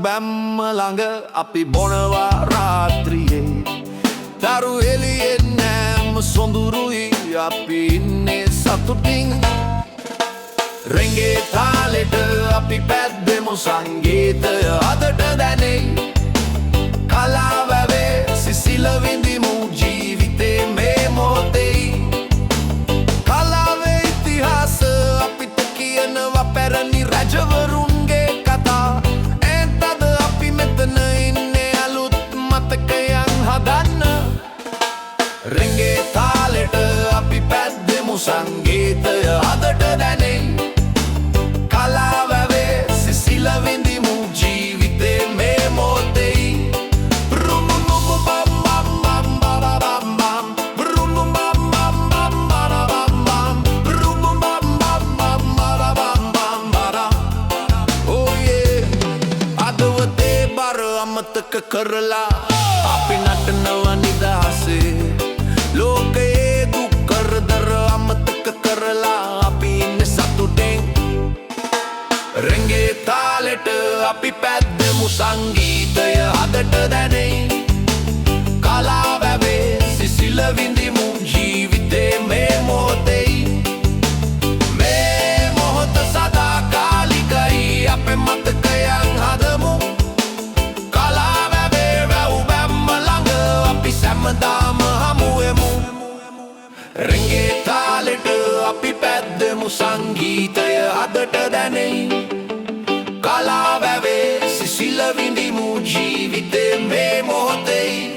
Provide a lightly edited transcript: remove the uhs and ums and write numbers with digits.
බැම්ම ළඟ අපි බොනවා රාත්‍රියේ දරු එළියේ නෑම සොඳුරුයි අපි ඉන්නේ සතුටින් රෙංගේ තාලෙට අපි පැද්දෙමු සංගීතය අදට දැනෙයි කලාවැවේ සිසිල විඳිමු ජීවිතේ මේ මොහොතේ කලාවේ ඉතිහාස අපිට කියනවා පැරණි රජවරුන්ගේ කතා එතද අපි මෙතන ඉන්නේ අලුත් මතකයන් හදන්න රෙංගේ තාලෙට අපි පැද්දෙමු සංගීතය අදට දැනෙයි කලාවැවේ සිසිල විඳිමු ජීවිතේ මේ මොහොතේ අමතක කරලා අපි නටනවා නිදහසේ ලෝකයේ දුක් කරදර අමතක කරලා අපි ඉන්නේ සතුටින් රෙංගේ තාලෙට අපි පැද්දෙමු සංගීතය අදට දැනෙයි කලාවැවේ සිසිල විඳිමු ජීවිතේ මේ මොහොතේ මේ මොහොත සදාකාලිකයි අපේ මතකයන් හදමු සැමදාම හමුවෙමු රෙංගේ තාලෙට අපි පැද්දෙමු සංගීතය අදට දැනෙයි කලාවැවේ සිසිල විඳිමු ජීවිතේ මේ මොහොතේ